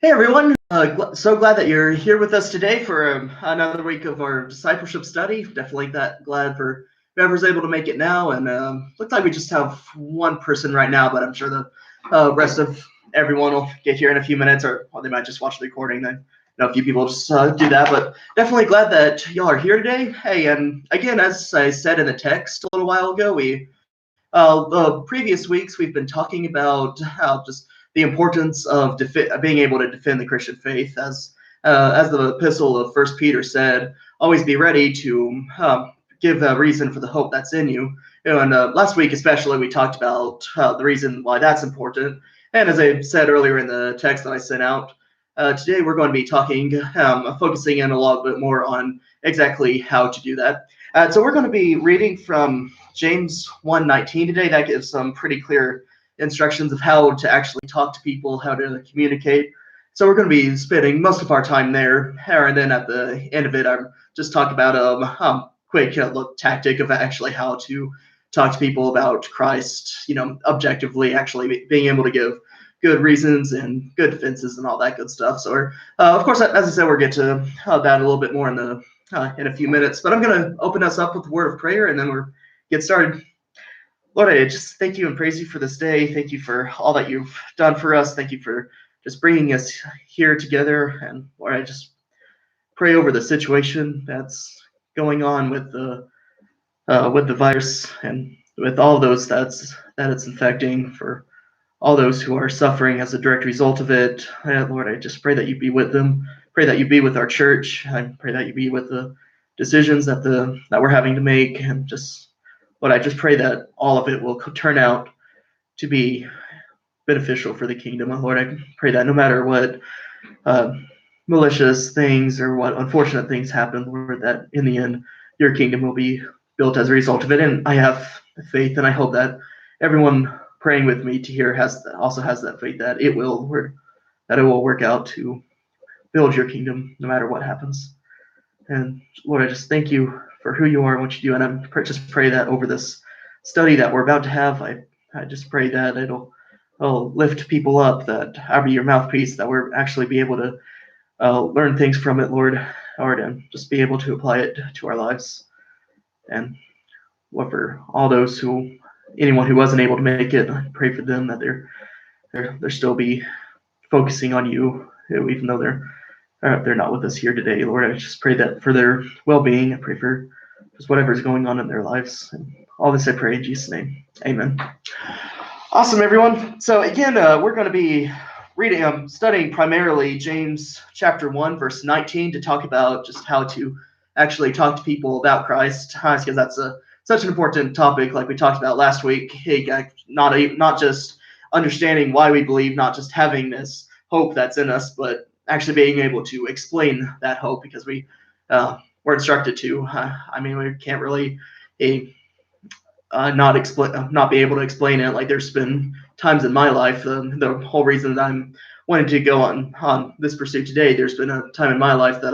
Hey everyone, so glad that you're here with us today for another week of our discipleship study. Definitely glad for whoever's able to make it now. And looks like we just have one person right now, but I'm sure the rest of everyone will get here in a few minutes, or they might just watch the recording. Then a few people just do that, but definitely glad that y'all are here today. Hey, and again, as I said in the text a little while ago, the previous weeks we've been talking about how just the importance of being able to defend the Christian faith, as the epistle of First Peter said, always be ready to give a reason for the hope that's in you. And last week especially, we talked about the reason why that's important. And as I said earlier in the text that I sent out, today we're going to be focusing in a little bit more on exactly how to do that. So we're going to be reading from James 1:19 today. That gives some pretty clear instructions of how to actually talk to people, how to communicate. So we're going to be spending most of our time there, and then at the end of it, I'm just talking about a quick tactic of actually how to talk to people about Christ, objectively, actually being able to give good reasons and good defenses and all that good stuff. So, of course, as I said, we'll get to that a little bit more in a few minutes. But I'm going to open us up with a word of prayer, and then we'll get started. Lord, I just thank you and praise you for this day. Thank you for all that you've done for us. Thank you for just bringing us here together. And Lord, I just pray over the situation that's going on with the virus and with all those that it's infecting, for all those who are suffering as a direct result of it. Lord, I just pray that you be with them. Pray that you be with our church. I pray that you be with the decisions that we're having to make, and just Lord, I just pray that all of it will turn out to be beneficial for the kingdom. Lord, I pray that no matter what malicious things or what unfortunate things happen, Lord, that in the end your kingdom will be built as a result of it. And I have faith, and I hope that everyone praying with me to hear also has that faith that it will work out to build your kingdom no matter what happens. And Lord, I just thank you for who you are and what you do. And I just pray that over this study that we're about to have, I just pray that it'll lift people up, that I'll be your mouthpiece, that we're actually be able to learn things from it, Lord, and just be able to apply it to our lives. And Lord, for all those anyone who wasn't able to make it, I pray for them that they're still be focusing on you, even though they're not with us here today. Lord, I just pray that for their well-being. I pray for just whatever's going on in their lives. And all this I pray in Jesus' name. Amen. Awesome, everyone. So again, we're going to be studying primarily James chapter 1, verse 19, to talk about just how to actually talk to people about Christ, because that's such an important topic, like we talked about last week. Not just understanding why we believe, not just having this hope that's in us, but actually being able to explain that hope, because we're instructed to. We can't really not be able to explain it. Like, there's been times in my life, the whole reason that I'm wanting to go on this pursuit today, there's been a time in my life that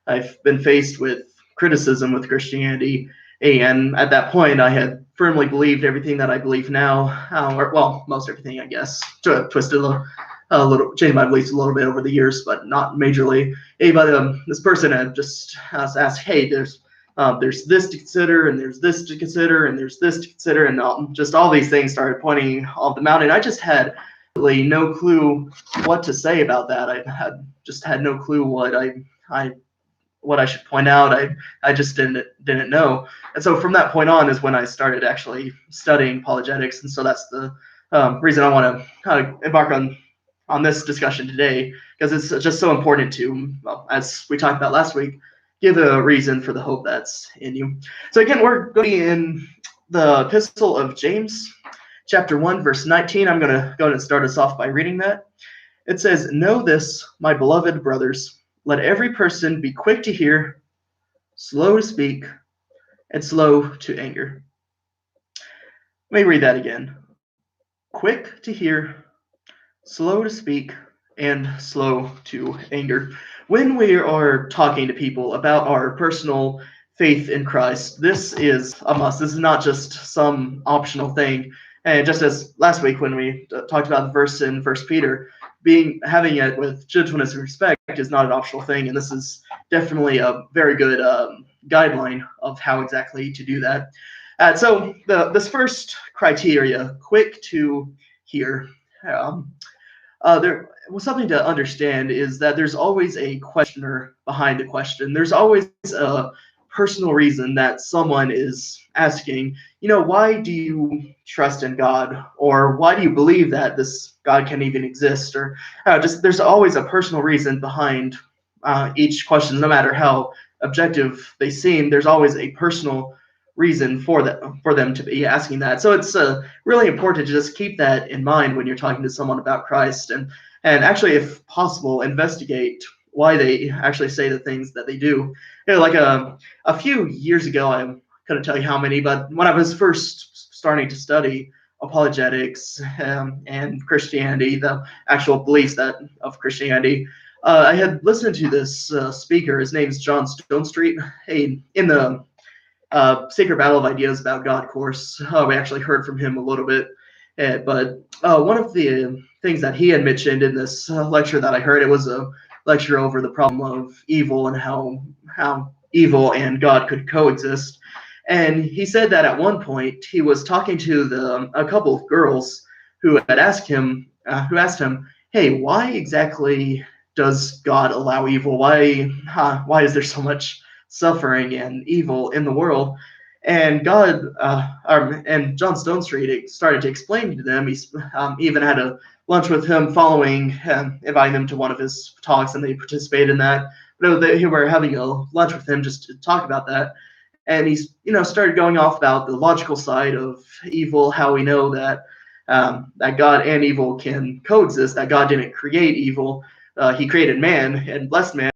I've been faced with criticism with Christianity, and at that point I had firmly believed everything that I believe now, or most everything, I guess, twisted a little, changed my beliefs a little bit over the years, but not majorly. But this person had just asked, hey, there's this to consider, and there's this to consider, and there's this to consider, and just all these things started pointing off the mountain. I just had really no clue what to say about that. I had no clue what I should point out. I just didn't know. And so from that point on is when I started actually studying apologetics. And so that's the reason I want to embark on this discussion today, because it's just so important to, as we talked about last week, give a reason for the hope that's in you. So again, we're going to be in the epistle of James, chapter 1, verse 19. I'm going to go ahead and start us off by reading that. It says, "Know this, my beloved brothers, let every person be quick to hear, slow to speak, and slow to anger." Let me read that again. Quick to hear, slow to speak, and slow to anger. When we are talking to people about our personal faith in Christ, this is a must. This is not just some optional thing. And just as last week when we talked about the verse in First Peter, having it with gentleness and respect is not an optional thing, and this is definitely a very good guideline of how exactly to do that. So this first criteria, quick to hear. There well, something to understand is that there's always a questioner behind the question. There's always a personal reason that someone is asking, why do you trust in God? Or why do you believe that this God can even exist? Or just there's always a personal reason behind each question, no matter how objective they seem. There's always a personal reason for them to be asking that. So it's really important to just keep that in mind when you're talking to someone about Christ, and actually, if possible, investigate why they actually say the things that they do. Like a few years ago, I couldn't tell you how many, but when I was first starting to study apologetics and Christianity, the actual beliefs of Christianity, I had listened to this speaker. His name's John Stonestreet. In the Sacred Battle of Ideas About God course. We actually heard from him a little bit. But one of the things that he had mentioned in this lecture that I heard, it was a lecture over the problem of evil and how evil and God could coexist. And he said that at one point he was talking to a couple of girls who had asked him, hey, why exactly does God allow evil? Why is there so much suffering and evil in the world? And and John Stonestreet started to explain to them. He even had a lunch with him following, inviting them to one of his talks, and they participated in that. But they were having a lunch with him just to talk about that. And he's, started going off about the logical side of evil, how we know that that God and evil can coexist, that God didn't create evil. He created man and blessed man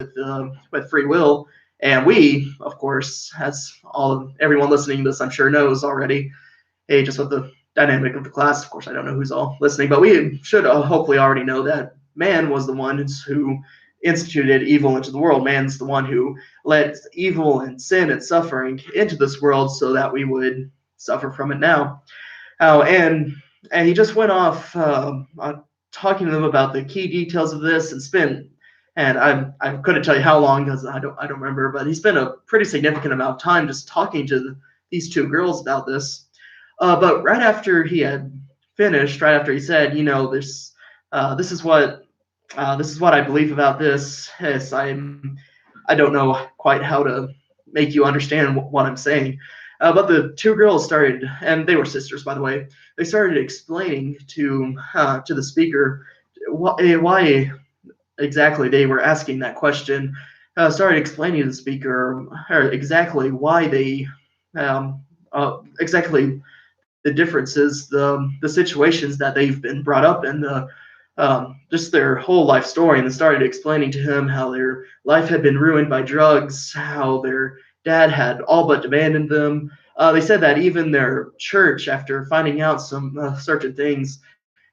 with free will. And we, of course, as everyone listening to this, I'm sure knows already, hey, just with the dynamic of the class, of course, I don't know who's all listening, but we should hopefully already know that man was the one who instituted evil into the world. Man's the one who let evil and sin and suffering into this world so that we would suffer from it now. And he just went off talking to them about the key details of this and I couldn't tell you how long because I don't remember, but he spent a pretty significant amount of time just talking to these two girls about this. But right after he had finished, right after he said, this is what I believe about this. Yes, I don't know quite how to make you understand what I'm saying. But the two girls started, and they were sisters, by the way. They started explaining to the speaker why exactly they were asking that question. Started explaining to the speaker exactly why they exactly the differences, the situations that they've been brought up in, just their whole life story, and then started explaining to him how their life had been ruined by drugs, how their dad had all but abandoned them. They said that even their church, after finding out some certain things,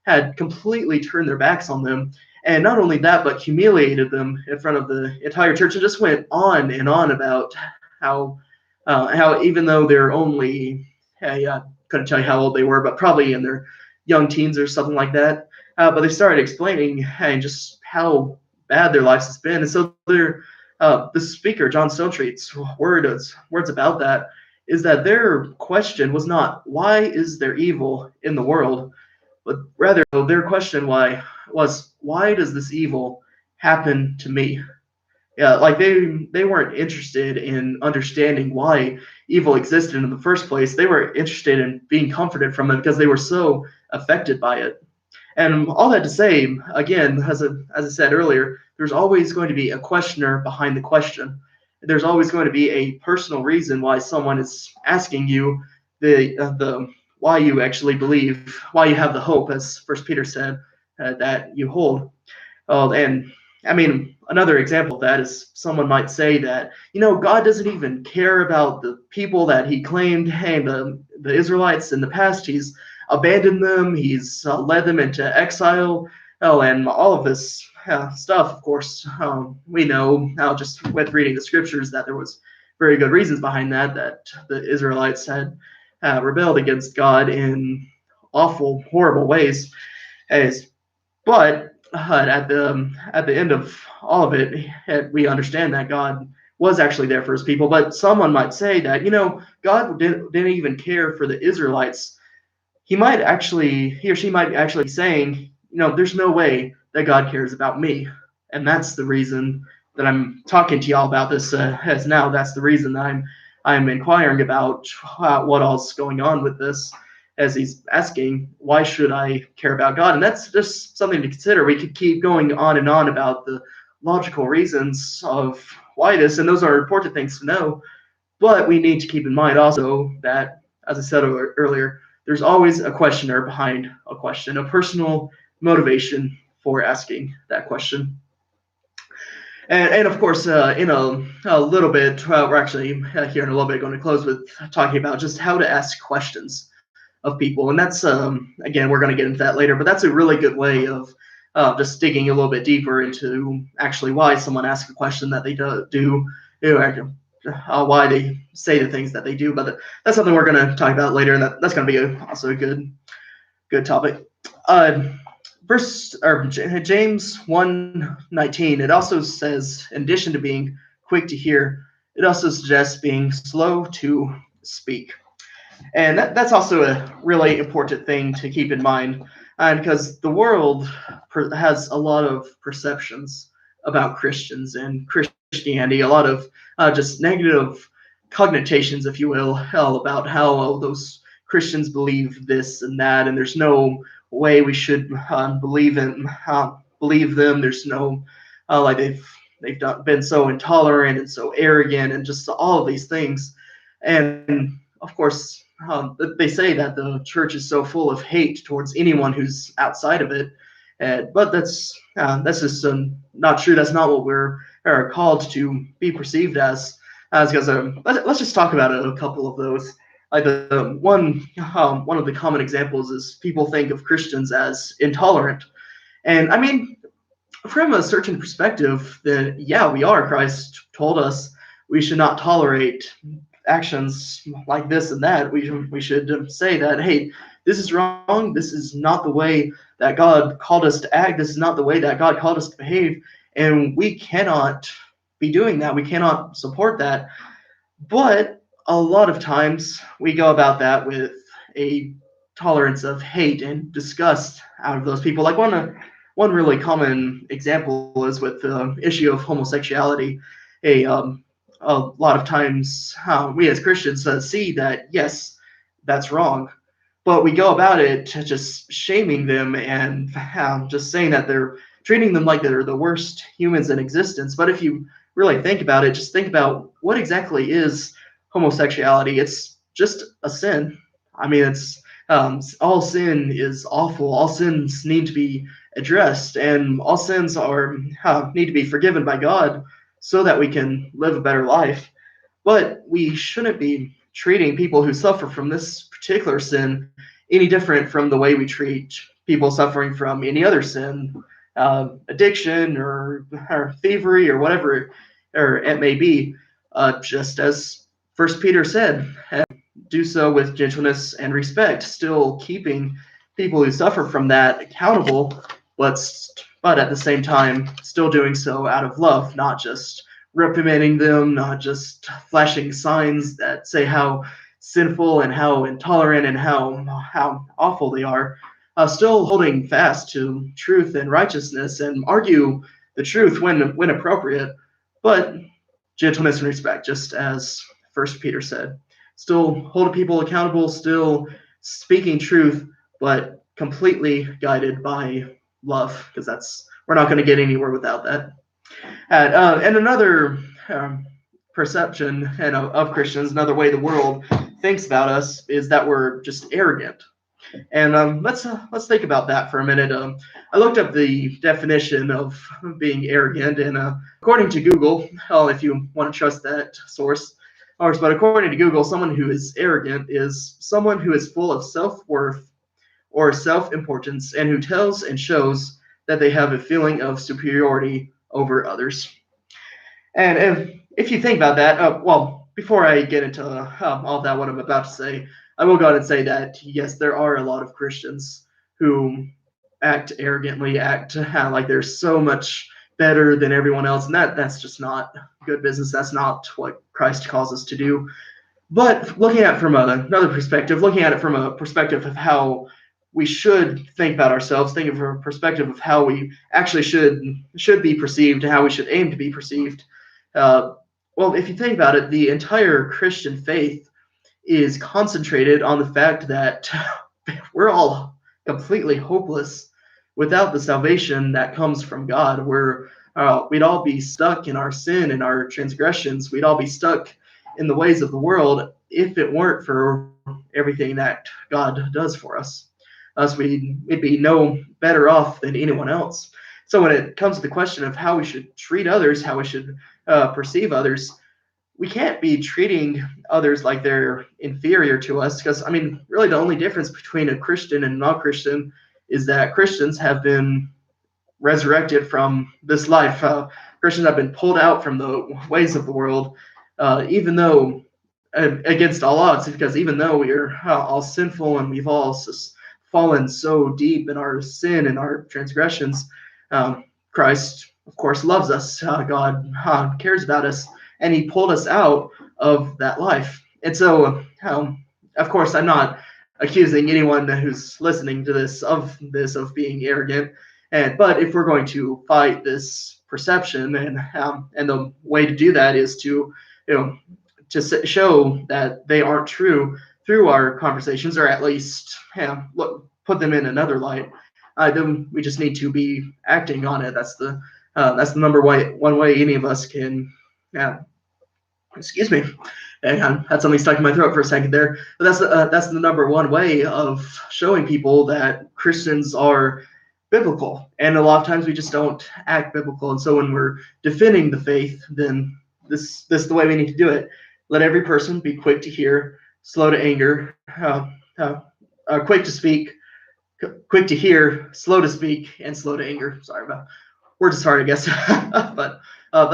had completely turned their backs on them. And not only that, but humiliated them in front of the entire church, and just went on and on about how even though they're only, I couldn't tell you how old they were, but probably in their young teens or something like that. But they started explaining just how bad their lives has been. And so the speaker, John Stonestreet's words about that is that their question was not, why is there evil in the world? But rather their question was, why does this evil happen to me? Yeah, like they weren't interested in understanding why evil existed in the first place. They were interested in being comforted from it because they were so affected by it. And all that to say, again, as I said earlier, there's always going to be a questioner behind the question. There's always going to be a personal reason why someone is asking you the why you actually believe, why you have the hope, as First Peter said, that you hold. And I mean, another example of that is someone might say that, God doesn't even care about the people that he claimed, hey, the Israelites in the past, he's abandoned them, he's led them into exile, and all of this stuff, of course, we know now just with reading the scriptures that there was very good reasons behind that the Israelites had rebelled against God in awful, horrible ways. As but at the end of all of it, we understand that God was actually there for his people. But someone might say that, God didn't even care for the Israelites. He or she might actually be saying, there's no way that God cares about me. And that's the reason that I'm talking to y'all about this as now. That's the reason that I'm inquiring about what all's going on with this, as he's asking, why should I care about God? And that's just something to consider. We could keep going on and on about the logical reasons of why this, and those are important things to know. But we need to keep in mind also that, as I said earlier, there's always a questioner behind a question, a personal motivation for asking that question. And of course, in a little bit, we're actually here in a little bit going to close with talking about just how to ask questions of people. And that's, again, we're going to get into that later, but that's a really good way of just digging a little bit deeper into actually why someone asks a question that they do, why they say the things that they do. But that's something we're going to talk about later, and that's going to be also a good topic. James 1:19, it also says, in addition to being quick to hear, it also suggests being slow to speak. And that's also a really important thing to keep in mind, because the world has a lot of perceptions about Christians and Christianity, a lot of just negative connotations, if you will, about how those Christians believe this and that, and there's no way we should believe them. There's no like been so intolerant and so arrogant and just all of these things. And of course, they say that the church is so full of hate towards anyone who's outside of it, but that's just not true. That's not what we're called to be perceived as. Because let's just talk about a couple of those. Like one of the common examples is people think of Christians as intolerant, and I mean, from a certain perspective, then yeah, we are. Christ told us we should not tolerate actions like this and that. We should say that, hey, this is wrong. This is not the way that God called us to act. This is not the way that God called us to behave, and we cannot be doing that. We cannot support that. But a lot of times we go about that with a tolerance of hate and disgust out of those people. Like one really common example is with the issue of homosexuality. A lot of times we as Christians see that, yes, that's wrong, but we go about it just shaming them and just saying that they're treating them like they're the worst humans in existence. But if you really think about it, just think about what exactly is homosexuality. It's just a sin. I mean, it's all sin is awful. All sins need to be addressed, and all sins need to be forgiven by God so that we can live a better life. But we shouldn't be treating people who suffer from this particular sin any different from the way we treat people suffering from any other sin, addiction or thievery or whatever or it may be. Just as First Peter said, do so with gentleness and respect, still keeping people who suffer from that accountable, but at the same time still doing so out of love, not just reprimanding them, not just flashing signs that say how sinful and how intolerant and how awful they are. Still holding fast to truth and righteousness and argue the truth when appropriate, but gentleness and respect, just as First Peter said. Still holding people accountable, still speaking truth, but completely guided by love, because we're not going to get anywhere without that. And another perception of Christians, another way the world thinks about us, is that we're just arrogant. And let's think about that for a minute. I looked up the definition of being arrogant, and according to Google, if you want to trust that source, but according to Google, someone who is arrogant is someone who is full of self-worth or self-importance and who tells and shows that they have a feeling of superiority over others. And if you think about that, well, before I get into all of that, what I'm about to say, I will go ahead and say that yes, there are a lot of Christians who act arrogantly, act like they're so much better than everyone else, and that's just not good business. That's not what Christ calls us to do. But looking at it from another perspective, looking at it from a perspective of how we should think about ourselves, thinking from a perspective of how we actually should be perceived, and how we should aim to be perceived. Uh, well, if you think about it, the entire Christian faith is concentrated on the fact that we're all completely hopeless without the salvation that comes from God. We'd all be stuck in our sin and our transgressions. We'd all be stuck in the ways of the world if it weren't for everything that God does for us. We'd be no better off than anyone else. So when it comes to the question of how we should treat others, how we should perceive others, we can't be treating others like they're inferior to us, because I mean, really the only difference between a Christian and a non-Christian is that Christians have been resurrected from this life. Christians have been pulled out from the ways of the world, even though against all odds, because even though we are all sinful and we've all fallen so deep in our sin and our transgressions, Christ, of course, loves us. God cares about us, and He pulled us out of that life. And so, of course, I'm not accusing anyone who's listening to this of being arrogant. But if we're going to fight this perception, and the way to do that is to to show that they aren't true through our conversations, or at least put them in another light, then we just need to be acting on it. That's the number one way any of us can. Excuse me. And I had something stuck in my throat for a second there. But that's the number one way of showing people that Christians are biblical. And a lot of times we just don't act biblical. And so when we're defending the faith, then this is the way we need to do it. Let every person be quick to hear, slow to anger, quick to speak, quick to hear, slow to speak, and slow to anger. Sorry about words is hard, I guess. but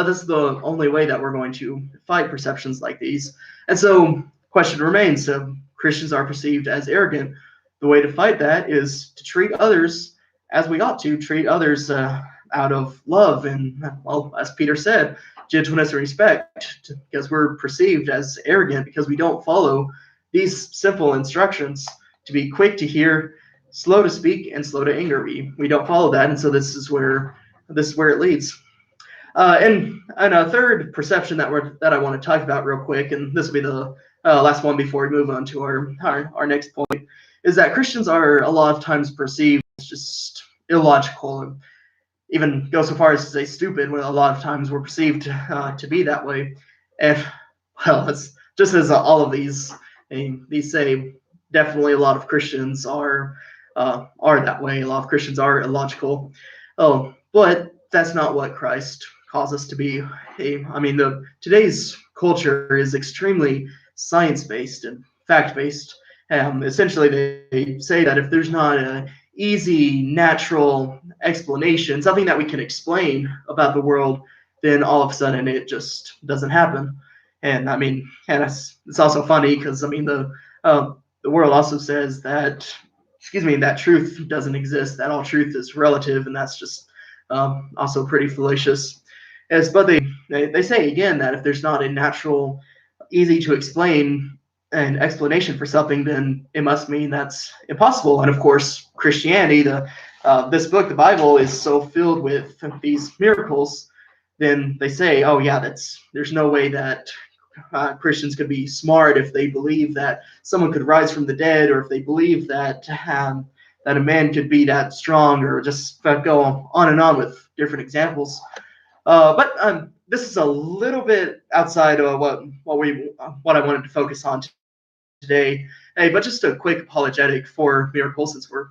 this is the only way that we're going to fight perceptions like these. And so, question remains: Christians are perceived as arrogant. The way to fight that is to treat others as we ought to treat others, out of love and, well, as Peter said, gentleness and respect, because we're perceived as arrogant because we don't follow these simple instructions to be quick to hear, slow to speak, and slow to anger. We don't follow that, and so this is where it leads. And a third perception that I want to talk about real quick, and this will be the last one before we move on to our next point, is that Christians are a lot of times perceived as just illogical, and even go so far as to say stupid, when a lot of times we're perceived to be that way. And, well, it's just as all of these say, definitely a lot of Christians are that way. A lot of Christians are illogical. But that's not what Christ calls us to be. I mean, today's culture is extremely science-based and fact-based. Essentially, they say that if there's not an easy, natural explanation, something that we can explain about the world, then all of a sudden it just doesn't happen. And I mean, and it's also funny because I mean the world also says that, that truth doesn't exist, that all truth is relative, and that's just also pretty fallacious. But they say again that if there's not a natural, easy to explain an explanation for something, then it must mean that's impossible. And of course, Christianity, this book, the Bible, is so filled with these miracles. Then they say, oh yeah, there's no way that Christians could be smart if they believe that someone could rise from the dead, or if they believe that that a man could be that strong, or just go on and on with different examples. But this is a little bit outside of what I wanted to focus on today. Hey, but just a quick apologetic for miracles, since we're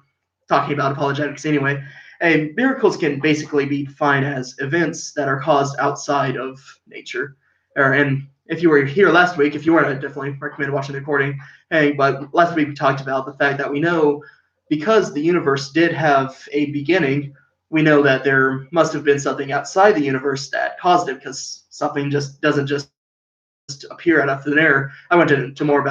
talking about apologetics anyway. Miracles can basically be defined as events that are caused outside of nature. And if you were here last week, if you weren't, I definitely recommend watching the recording. But last week we talked about the fact that we know, because the universe did have a beginning, we know that there must have been something outside the universe that caused it, because something just doesn't just appear out of thin air. I went into more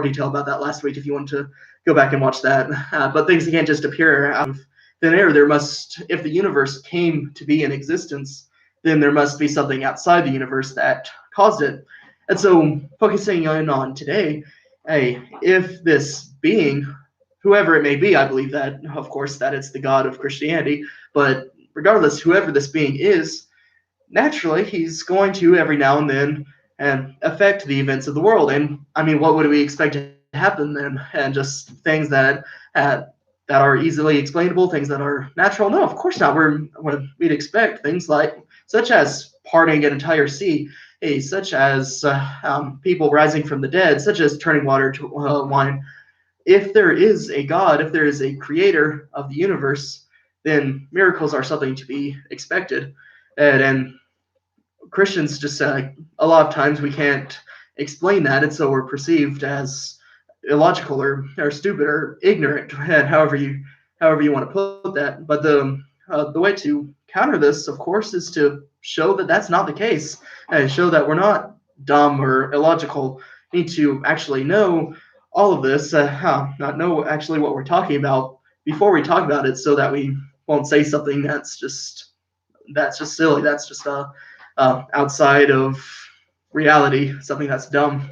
detail about that last week if you want to go back and watch that. But things can't just appear out of thin air. If the universe came to be in existence, then there must be something outside the universe that caused it. And so, focusing in on today, hey, if this being, whoever it may be, I believe that, of course, that it's the God of Christianity, but regardless, whoever this being is, naturally, he's going to every now and then affect the events of the world. And I mean, what would we expect to happen then? And just things that are easily explainable, things that are natural? No, of course not. We'd expect things such as parting an entire sea, such as people rising from the dead, such as turning water to wine. If there is a God, if there is a creator of the universe, then miracles are something to be expected. And Christians just a lot of times we can't explain that, and so we're perceived as illogical or stupid or ignorant, however you want to put that. But the way to counter this, of course, is to show that that's not the case, and show that we're not dumb or illogical. We need to actually know all of this, not know actually what we're talking about before we talk about it, so that we won't say something that's just silly, that's just outside of reality, something that's dumb.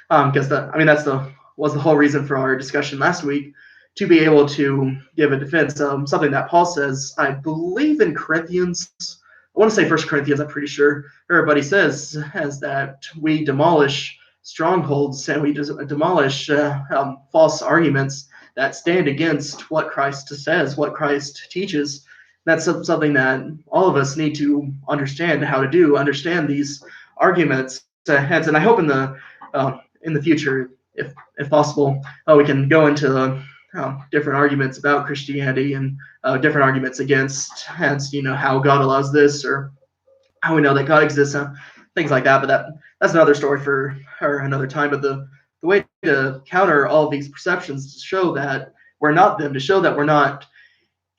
Because was the whole reason for our discussion last week, to be able to give a defense. Something that Paul says, I believe in Corinthians. I want to say 1 Corinthians. I'm pretty sure everybody says that we demolish strongholds and we demolish false arguments that stand against what Christ says, what Christ teaches. That's something that all of us need to understand how to do, understand these arguments. And I hope in the future, if possible, we can go into different arguments about Christianity and different arguments against, how God allows this, or how we know that God exists, things like that. But that's another story for another time. But the way to counter all of these perceptions is to show that we're not them, to show that we're not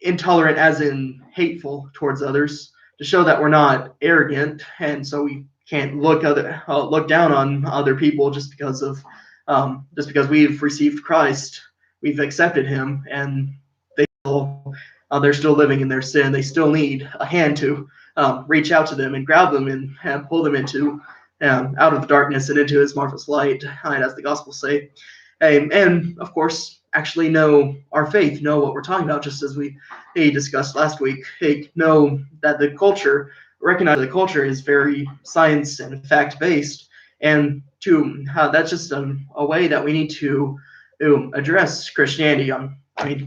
intolerant as in hateful towards others, to show that we're not arrogant, and so we can't look down on other people just because we've received Christ, we've accepted him, and they're still living in their sin. They still need a hand to reach out to them and grab them and pull them into out of the darkness and into his marvelous light, as the Gospels say. And of course, actually know our faith, know what we're talking about, just as we discussed last week. Know that recognize the culture is very science and fact-based, and that's just a way that we need to address Christianity.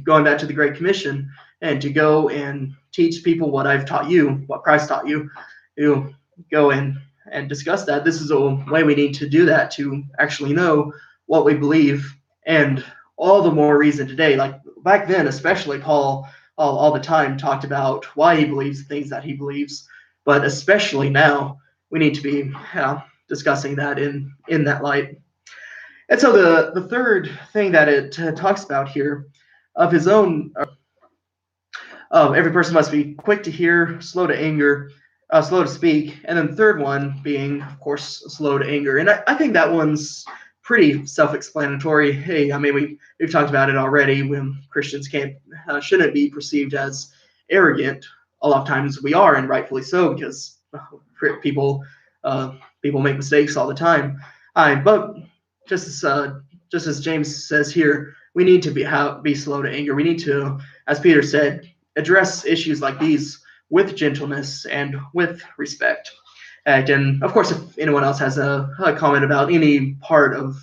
Going back to the Great Commission, and to go and teach people what I've taught you, what Christ taught you, go and discuss that. This is a way we need to do that, to actually know what we believe. And all the more reason today, like back then especially, Paul all the time talked about why he believes the things that he believes, but especially now we need to be discussing that in that light. And so the third thing that it talks about here, of his own, every person must be quick to hear, slow to anger, slow to speak, and then the third one being, of course, slow to anger. And I think that one's pretty self-explanatory. We've talked about it already. When Christians shouldn't be perceived as arrogant. A lot of times we are, and rightfully so, because people make mistakes all the time. But just as James says here, we need to be slow to anger. We need to, as Peter said, address issues like these with gentleness and with respect. And of course, if anyone else has a comment about any part of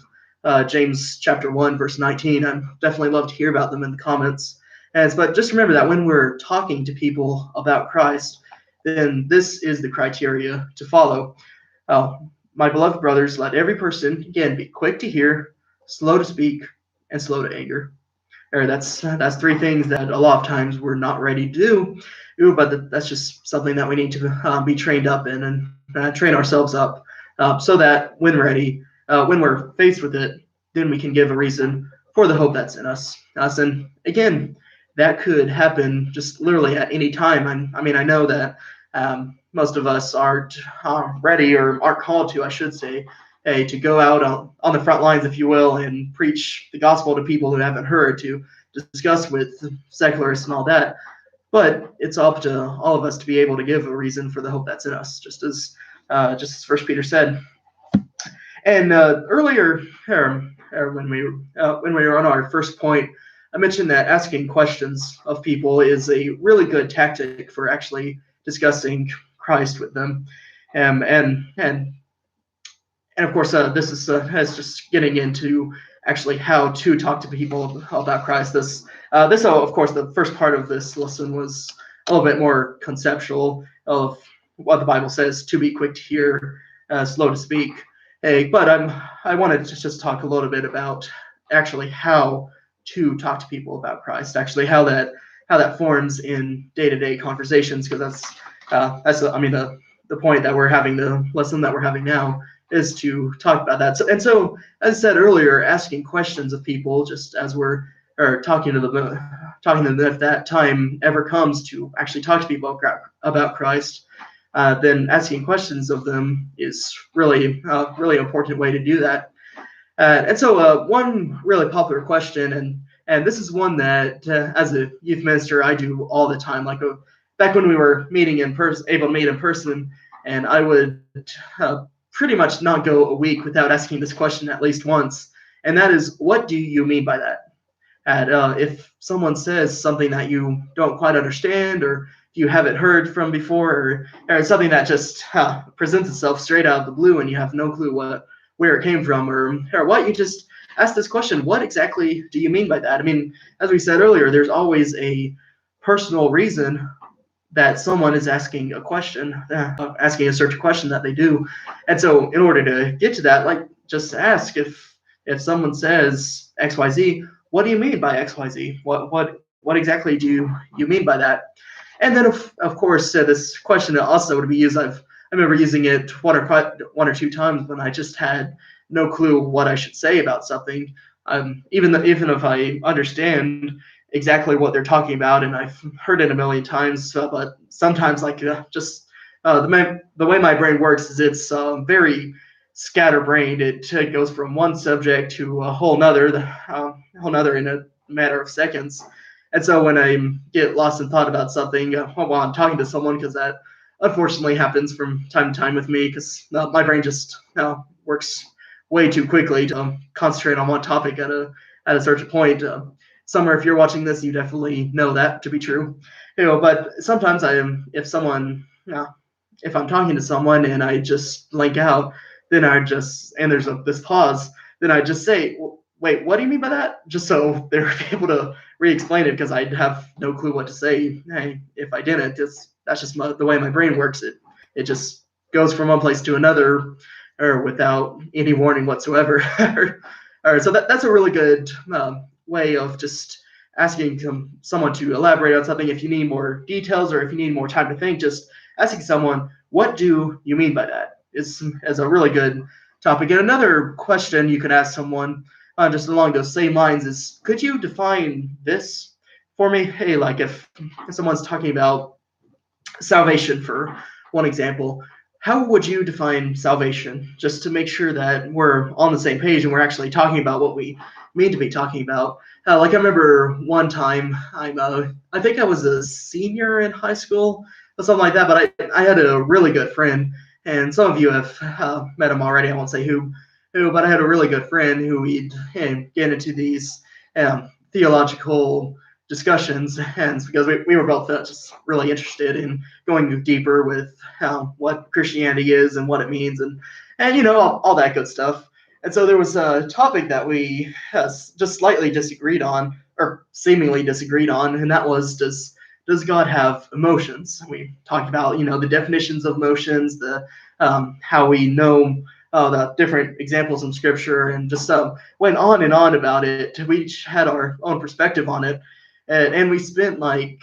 James chapter 1, verse 19, I'd definitely love to hear about them in the comments. But just remember that when we're talking to people about Christ, then this is the criteria to follow. My beloved brothers, let every person, again, be quick to hear, slow to speak, and slow to anger. That's three things that a lot of times we're not ready to do, but that's just something that we need to be trained up in, and train ourselves up, so that when ready, when we're faced with it, then we can give a reason for the hope that's in us. And again, that could happen just literally at any time. I know that most of us aren't ready, or aren't called to, I should say, to go out on the front lines, if you will, and preach the gospel to people who haven't heard, to discuss with secularists and all that. But it's up to all of us to be able to give a reason for the hope that's in us, just as First Peter said. And earlier, when we were on our first point, I mentioned that asking questions of people is a really good tactic for actually discussing Christ with them, and of course, this is just getting into actually how to talk to people about Christ. Of course, the first part of this lesson was a little bit more conceptual of what the Bible says: to be quick to hear, slow to speak. But I wanted to just talk a little bit about actually how to talk to people about Christ. Actually, how that forms in day-to-day conversations, because that's the point that we're having, the lesson that we're having now, is to talk about that. So, as I said earlier, asking questions of people, just as we're talking to them, if that time ever comes to actually talk to people about Christ, then asking questions of them is really important way to do that. And so, one really popular question, and this is one that, as a youth minister, I do all the time. Like back when we were meeting in person, able to meet in person, and I would pretty much not go a week without asking this question at least once, and that is, what do you mean by that? And if someone says something that you don't quite understand, or you haven't heard from before, or something that just presents itself straight out of the blue and you have no clue where it came from, or what, you just ask this question: what exactly do you mean by that? I mean, as we said earlier, there's always a personal reason that someone is asking a question, asking a certain question that they do. And so in order to get to that, like, just ask, if someone says XYZ, what do you mean by XYZ? What exactly do you mean by that? And then of course, this question also would be used. I remember using it one or two times when I just had no clue what I should say about something. Even if I understand exactly what they're talking about, and I've heard it a million times, but sometimes, like, the way my brain works is it's very scatterbrained. It goes from one subject to a whole nother in a matter of seconds. And so when I get lost in thought about something while I'm talking to someone, because that unfortunately happens from time to time with me, because my brain just works way too quickly to concentrate on one topic at a certain point. Summer, if you're watching this, you definitely know that to be true. But sometimes if I'm talking to someone and I just blank out, then and there's this pause, then I just say, wait, what do you mean by that? Just so they're able to re-explain it, because I'd have no clue what to say. Hey, if I didn't, that's just the way my brain works. It just goes from one place to another, or without any warning whatsoever. So that's a really good way of just asking someone to elaborate on something. If you need more details, or if you need more time to think, just asking someone, what do you mean by that, is a really good topic. And another question you could ask someone, just along those same lines, is, could you define this for me? Hey, like, if someone's talking about salvation, for one example, how would you define salvation, just to make sure that we're on the same page and we're actually talking about what we mean to be talking about? Like, I remember one time, I think I was a senior in high school or something like that, but I had a really good friend, and some of you have met him already. I won't say who, but I had a really good friend who we'd get into these theological discussions, and because we were both just really interested in going deeper with what Christianity is and what it means, and all that good stuff. And so there was a topic that we just slightly disagreed on, or seemingly disagreed on, and that was, does God have emotions? We talked about the definitions of emotions, the how we know the different examples in Scripture, and just went on and on about it. We each had our own perspective on it. And we spent like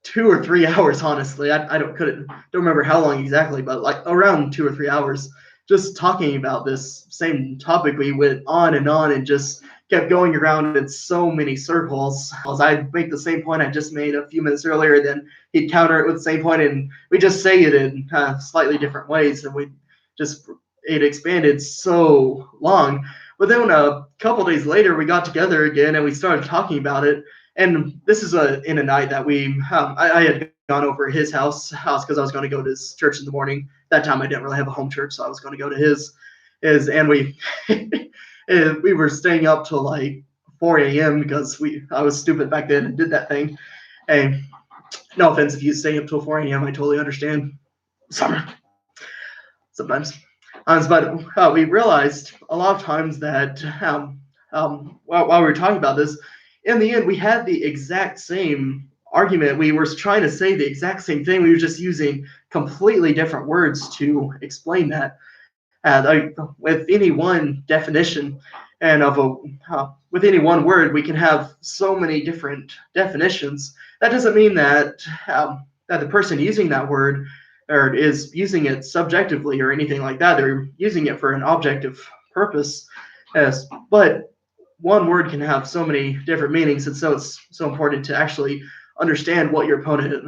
2 or 3 hours, honestly. I don't remember how long exactly, but like around 2 or 3 hours, just talking about this same topic. We went on and just kept going around in so many circles. I'd make the same point I just made a few minutes earlier, then he'd counter it with the same point, and we just say it in slightly different ways, and it expanded so long. But then a couple days later, we got together again and we started talking about it. And this is in a night that I had gone over his house because I was going to go to his church in the morning. That time I didn't really have a home church, so I was going to go to his, and we we were staying up till like 4 a.m. because I was stupid back then and did that thing. And no offense if you stay up till 4 a.m. I totally understand. Summer sometimes. But we realized a lot of times that while we were talking about this, in the end, we had the exact same argument. We were trying to say the exact same thing. We were just using completely different words to explain that. With any one definition and with any one word, we can have so many different definitions. That doesn't mean that the person using that word or is using it subjectively or anything like that. They're using it for an objective purpose. But one word can have so many different meanings, and so it's so important to actually understand what your opponent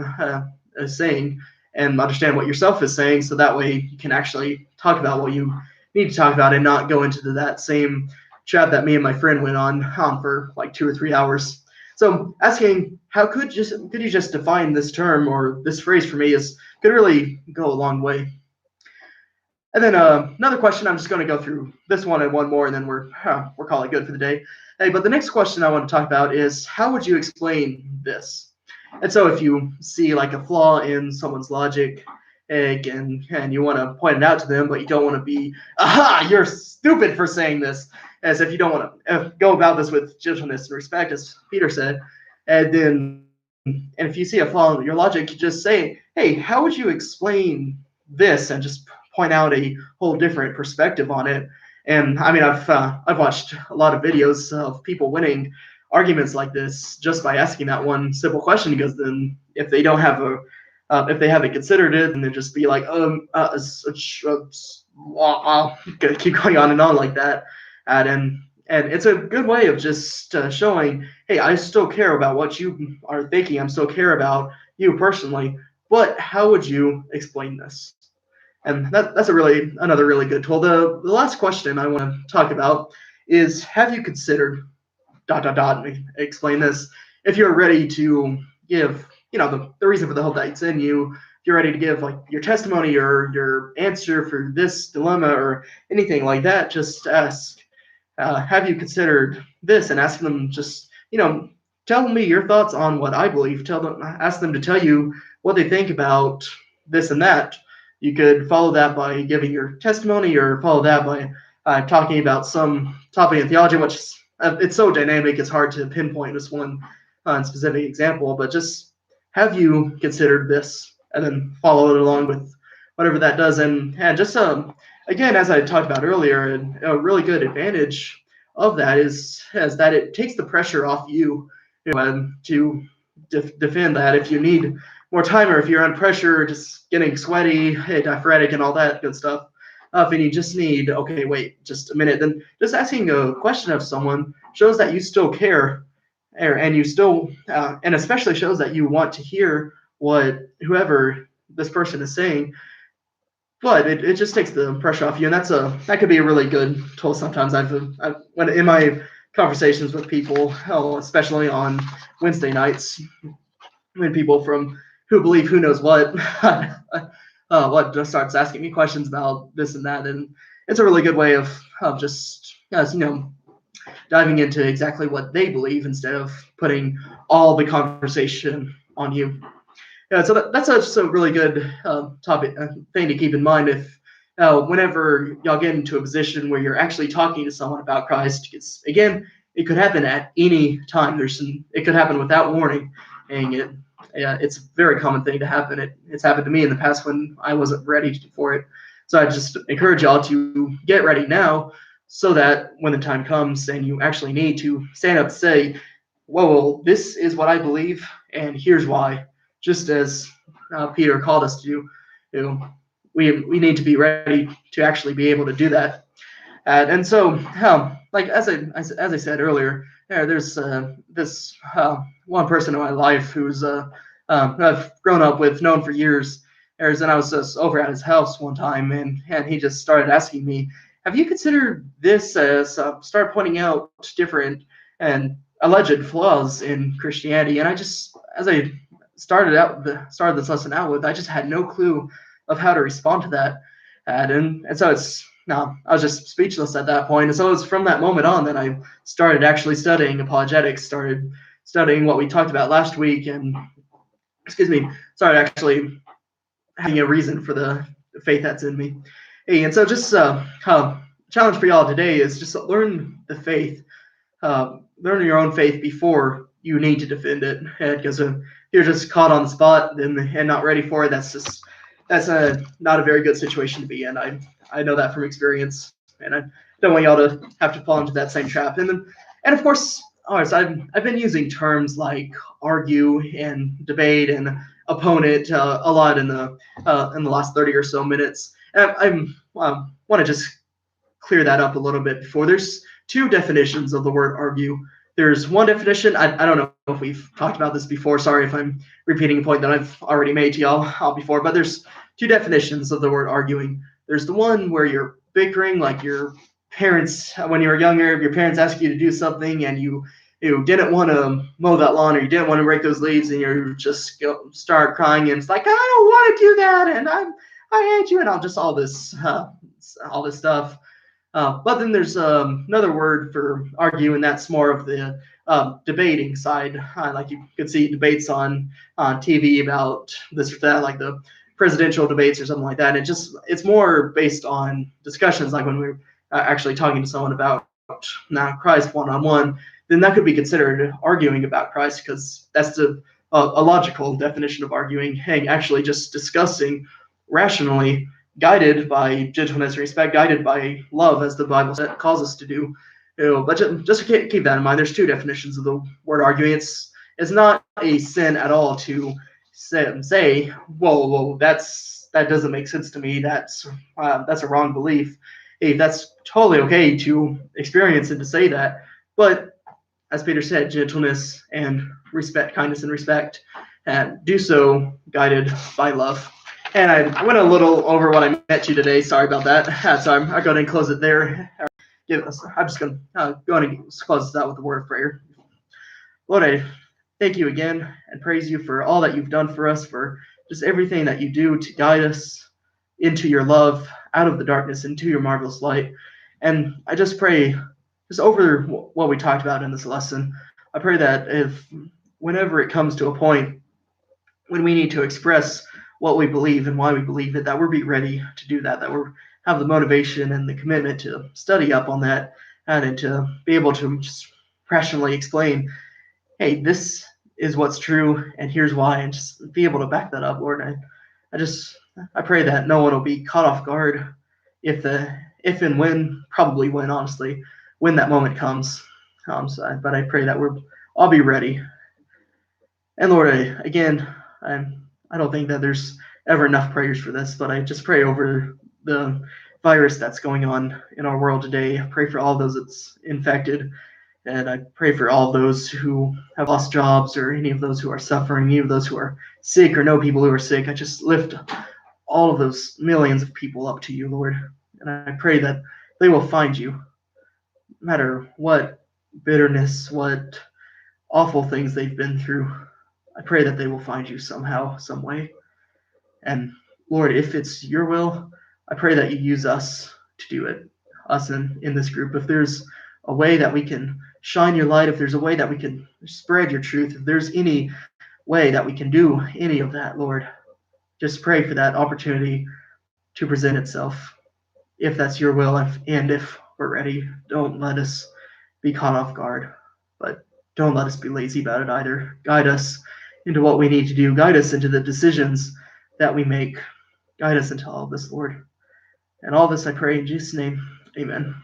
is saying and understand what yourself is saying, so that way you can actually talk about what you need to talk about and not go into that same trap that me and my friend went on for like 2 or 3 hours. So asking how could you just define this term or this phrase for me could really go a long way. And then another question, I'm just going to go through this one and one more, and then we're calling it good for the day. Hey, but the next question I want to talk about is, how would you explain this? And so if you see like a flaw in someone's logic, and you want to point it out to them, but you don't want to be, aha, you're stupid for saying this, as if you don't want to go about this with gentleness and respect, as Peter said. And if you see a flaw in your logic, you just say, hey, how would you explain this? And just point out a whole different perspective on it. And I mean, I've watched a lot of videos of people winning arguments like this just by asking that one simple question, because then if they don't have if they haven't considered it, and then just be like, keep going on and on like that. And it's a good way of just showing, hey, I still care about what you are thinking. I still care about you personally, but how would you explain this? And that's another really good tool. The last question I want to talk about is, have you considered ... explain this. If you're ready to give, the reason for the hope that's in you, if you're ready to give like your testimony or your answer for this dilemma or anything like that, just ask, have you considered this? And ask them, just, tell me your thoughts on what I believe. Ask them to tell you what they think about this and that. You could follow that by giving your testimony, or follow that by talking about some topic in theology, which it's so dynamic, it's hard to pinpoint just one specific example, but just, have you considered this? And then follow it along with whatever that does. And just again, as I talked about earlier, a really good advantage of that is that it takes the pressure off you, to defend that. If you need more time, or if you're under pressure, just getting sweaty, diaphoretic, and all that good stuff, and you just need, okay, wait just a minute, then just asking a question of someone shows that you still care, and you still, and especially shows that you want to hear what whoever this person is saying. But it just takes the pressure off you, and that could be a really good tool. Sometimes when in my conversations with people, especially on Wednesday nights, when people who believe who knows what just starts asking me questions about this and that, and it's a really good way of just diving into exactly what they believe instead of putting all the conversation on you. Yeah, so that's just a really good topic thing to keep in mind if whenever y'all get into a position where you're actually talking to someone about Christ. Because again, it could happen at any time. It could happen without warning, and it's a very common thing to happen. It's happened to me in the past when I wasn't ready for it. So I just encourage y'all to get ready now, so that when the time comes and you actually need to stand up and say, whoa, this is what I believe, and here's why. Just as Peter called us to do, we need to be ready to actually be able to do that. And so, like as I said earlier, there's this one person in my life who's I've grown up with, known for years. And I was just over at his house one time, and he just started asking me, "Have you considered this?" As start pointing out different and alleged flaws in Christianity, and I just, as I started this lesson out with, I just had no clue of how to respond to that, and so it's no, I was just speechless at that point. And so it was from that moment on that I started actually studying apologetics, started studying what we talked about last week, and started actually having a reason for the faith that's in me. Hey, and so just challenge for y'all today is just learn the faith, learn your own faith before you need to defend it. Because if you're just caught on the spot and not ready for it, that's not a very good situation to be in. I know that from experience, and I don't want y'all to have to fall into that same trap. And of course, I've been using terms like argue and debate and opponent a lot in the last 30 or so minutes. And I want to just clear that up a little bit before. There's two definitions of the word argue. There's one definition. I don't know if we've talked about this before. Sorry if I'm repeating a point that I've already made to y'all before, but there's two definitions of the word arguing. There's the one where you're bickering, like your parents, when you were younger, your parents asked you to do something and you didn't want to mow that lawn, or you didn't want to rake those leaves, and you just start crying, and it's like, I don't want to do that, and I hate you, and all this stuff. But then there's another word for argue, and that's more of the debating side. Like you could see debates on TV about this or that, like the presidential debates or something like that. It's more based on discussions, like when we're actually talking to someone about Christ one-on-one. Then that could be considered arguing about Christ, because that's a logical definition of arguing. Hey, actually just discussing rationally, guided by gentleness and respect, guided by love, as the Bible calls us to do. But just keep that in mind. There's two definitions of the word arguing. It's not a sin at all to say, whoa, that doesn't make sense to me. That's a wrong belief. Hey, that's totally okay to experience and to say that. But as Peter said, gentleness and respect, kindness and respect, and do so guided by love. And I went a little over what I meant to today. Sorry about that. So I'm going to close it there. I'm just going to go ahead and close this out with a word of prayer. Lord, I thank you again and praise you for all that you've done for us, for just everything that you do to guide us into your love, out of the darkness, into your marvelous light. And I just pray, just over what we talked about in this lesson, I pray that whenever it comes to a point when we need to express what we believe and why we believe it, that we'll be ready to do that we have the motivation and the commitment to study up on that, and to be able to just rationally explain, hey, this is what's true, and here's why, and just be able to back that up, Lord. I pray that no one will be caught off guard if and when, probably when, honestly, when that moment comes. But I pray that I'll be ready. And Lord, I don't think that there's ever enough prayers for this, but I just pray over the virus that's going on in our world today. I pray for all those that's infected, and I pray for all those who have lost jobs, or any of those who are suffering, any of those who are sick or know people who are sick. I just lift all of those millions of people up to you, Lord. And I pray that they will find you, no matter what bitterness, what awful things they've been through. I pray that they will find you somehow, some way. And Lord, if it's your will, I pray that you use us to do it, us in this group. If there's a way that we can shine your light, if there's a way that we can spread your truth, if there's any way that we can do any of that, Lord, just pray for that opportunity to present itself. If that's your will, and if we're ready, don't let us be caught off guard, but don't let us be lazy about it either. Guide us into what we need to do. Guide us into the decisions that we make. Guide us into all of this, Lord. And all this I pray in Jesus' name. Amen.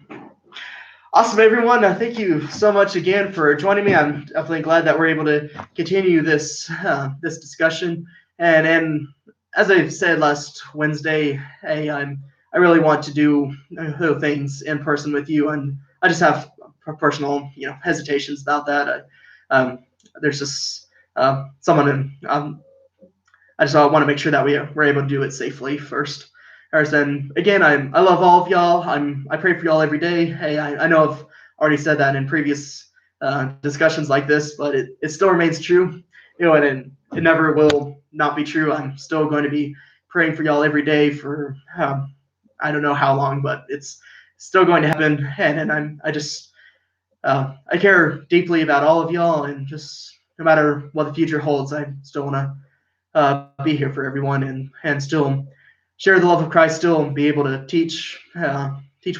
Awesome, everyone. Thank you so much again for joining me. I'm definitely glad that we're able to continue this discussion. And as I said last Wednesday, I really want to do things in person with you, and I just have personal, hesitations about that. There's just someone in, I just want to make sure that we're able to do it safely first. And again, I love all of y'all. I pray for y'all every day. Hey, I know I've already said that in previous discussions like this, but it still remains true. And it never will not be true. I'm still going to be praying for y'all every day for I don't know how long, but it's still going to happen. And I care deeply about all of y'all, and just no matter what the future holds, I still want to be here for everyone, and still share the love of Christ, still be able to teach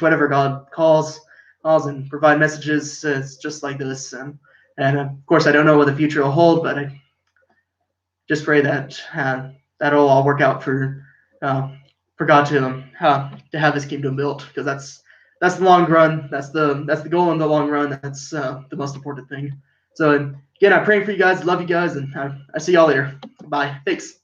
whatever God calls and provide messages just like this. And of course, I don't know what the future will hold, but I just pray that that'll all work out for God to have His kingdom built, because that's the long run. That's the goal in the long run. That's the most important thing. So again, I'm praying for you guys. Love you guys, and I see y'all later. Bye. Thanks.